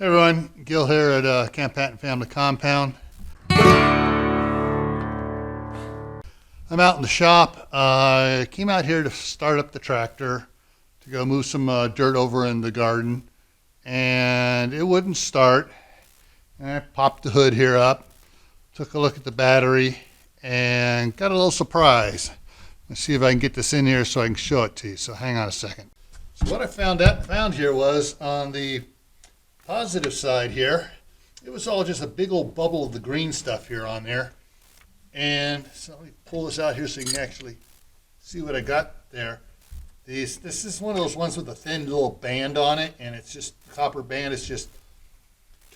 Hey everyone, Gil here at Camppatton Family Compound. I'm out in the shop. I came out here to start up the tractor to go move some dirt over in the garden, and it wouldn't start. And I popped the hood here up, took a look at the battery, and got a little surprise. Let's see if I can get this in here so I can show it to you. So hang on a second. So what I found here was on the positive side here, it was all just a big old bubble of the green stuff here on there. And so let me pull this out here so you can actually see what I got there. This is one of those ones with a thin little band on it, and it's just copper band. It's just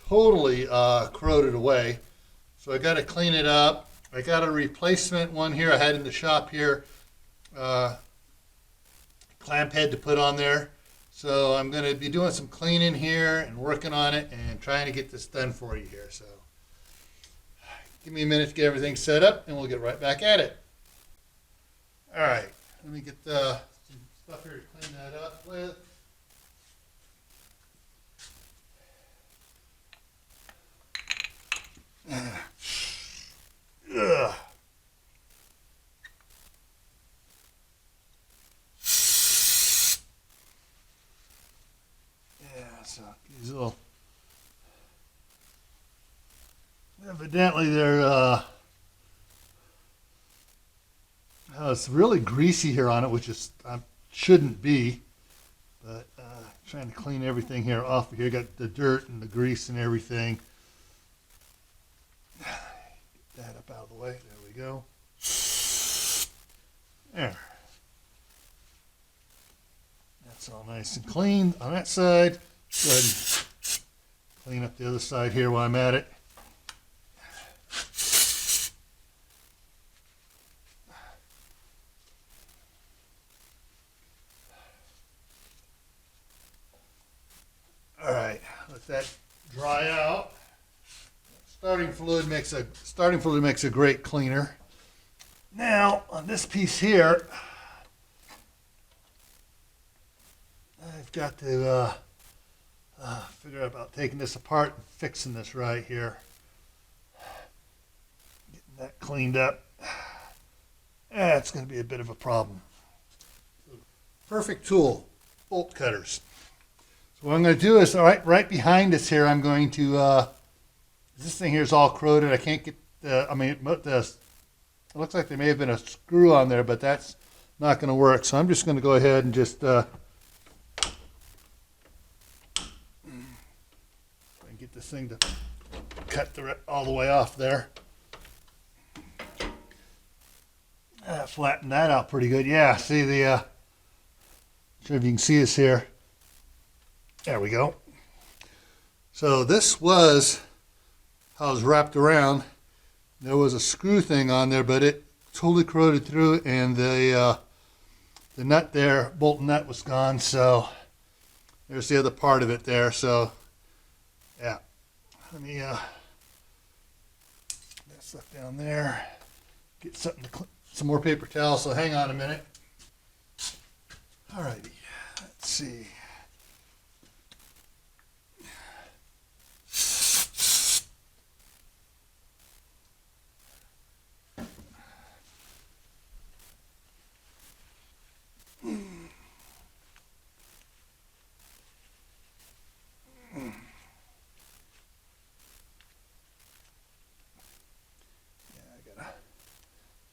totally corroded away. So I got to clean it up. I got a replacement one here I had in the shop here, clamp head to put on there. So I'm going to be doing some cleaning here and working on it and trying to get this done for you here. So give me a minute to get everything set up and we'll get right back at it. All right, let me get some stuff here to clean that up with. Ugh. So these little, evidently they're, it's really greasy here on it, which is shouldn't be, but trying to clean everything here off of here. Got the dirt and the grease and everything. Get that up out of the way. There we go. There. That's all nice and clean on that side. Go ahead and clean up the other side here while I'm at it. All right, let that dry out. Starting fluid makes a great cleaner. Now on this piece here, I've got to figure out about taking this apart and fixing this right here. Getting that cleaned up. That's going to be a bit of a problem. Perfect tool, bolt cutters. So what I'm going to do is, right behind us here, I'm going to, this thing here is all corroded. I can't get the, it looks like there may have been a screw on there, but that's not going to work. So I'm just going to go ahead and just, get this thing to cut all the way off there. Flatten that out pretty good. Yeah, see the, sure if you can see this here. There we go. So this was how it was wrapped around. There was a screw thing on there, but it totally corroded through, and the nut there, bolt nut, was gone. So there's the other part of it there. So yeah, let me that stuff down there. Get something to some more paper towels. So hang on a minute. All righty, let's see.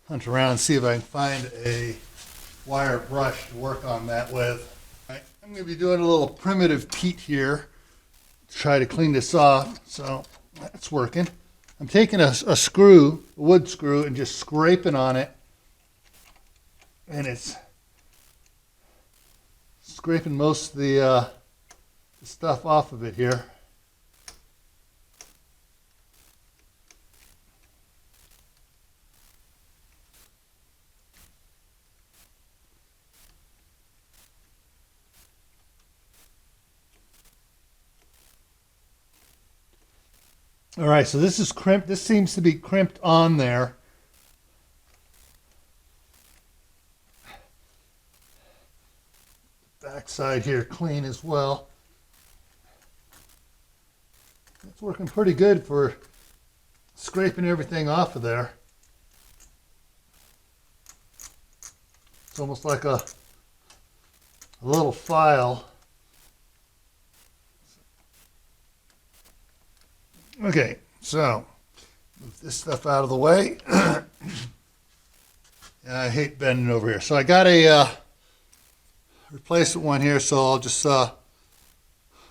Hunt around and see if I can find a wire brush to work on that with. Right, I'm going to be doing a little primitive Pete here to try to clean this off. So that's working. I'm taking a screw, a wood screw, and just scraping on it. And it's scraping most of the stuff off of it here. All right, so this is crimped. This seems to be crimped on there. Backside here clean as well. It's working pretty good for scraping everything off of there. It's almost like a little file. Okay, so move this stuff out of the way. I hate bending over here. So I got a replacement one here, so I'll just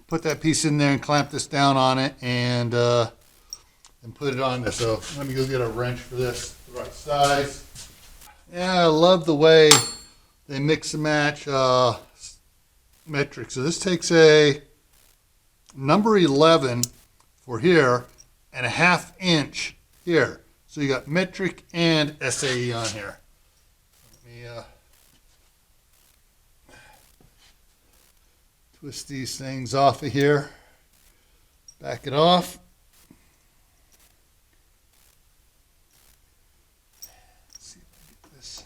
put that piece in there and clamp this down on it and put it on there. So let me go get a wrench for this, the right size. Yeah, I love the way they mix and match metric. So this takes a number 11 for here and a 1/2 inch here. So you got metric and SAE on here. Let me twist these things off of here. Back it off. Let's see if I get this.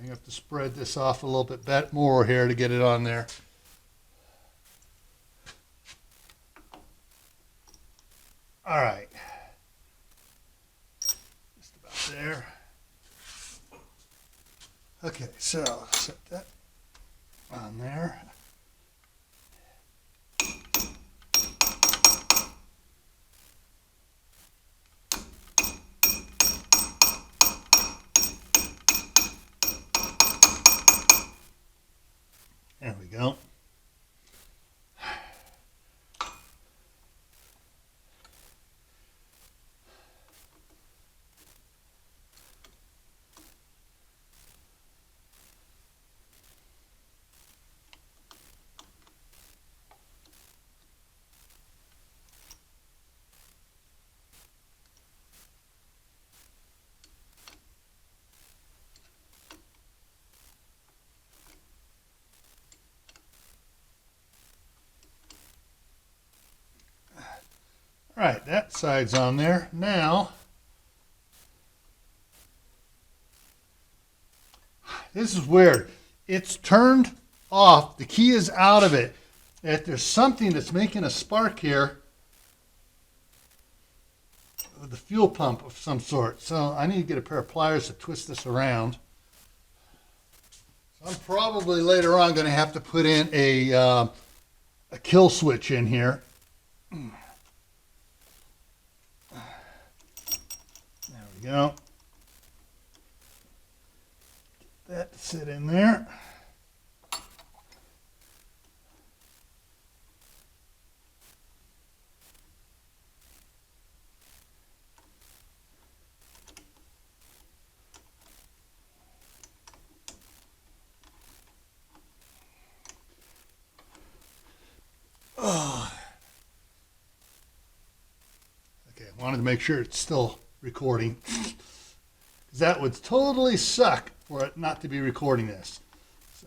You have to spread this off a little bit more here to get it on there. All right, just about there. Okay, so set that on there. There we go. All right, that side's on there. Now, this is weird. It's turned off. The key is out of it. If there's something that's making a spark here, with the fuel pump of some sort. So I need to get a pair of pliers to twist this around. So I'm probably later on going to have to put in a kill switch in here. Go. Get that to sit in there. Oh. Okay, I wanted to make sure it's still recording. That would totally suck for it not to be recording this. So.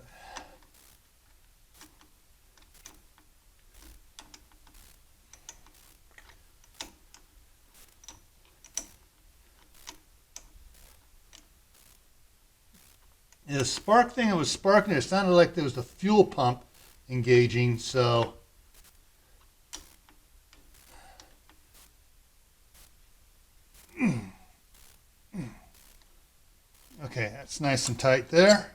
The spark thing, it was sparking. It sounded like there was the fuel pump engaging, so. Okay, that's nice and tight there.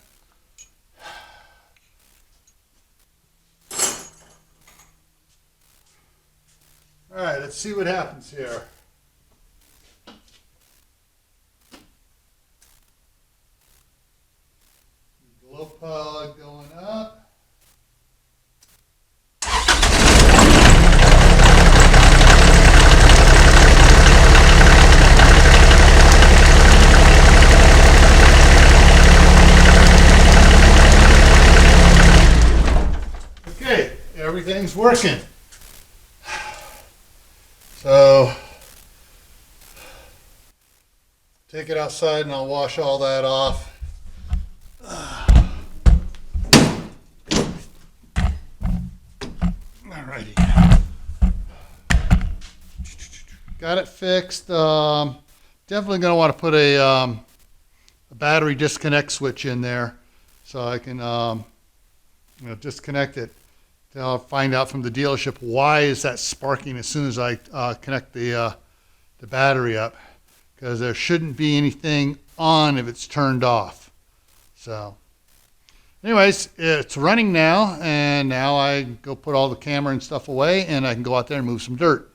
All right, let's see what happens here. Glow plug going up. Everything's working. So take it outside and I'll wash all that off. Alrighty. Got it fixed. Definitely going to want to put a battery disconnect switch in there so I can disconnect it. I'll find out from the dealership why is that sparking as soon as I connect the battery up, because there shouldn't be anything on if it's turned off. So anyways, it's running now, and now I go put all the camera and stuff away, and I can go out there and move some dirt.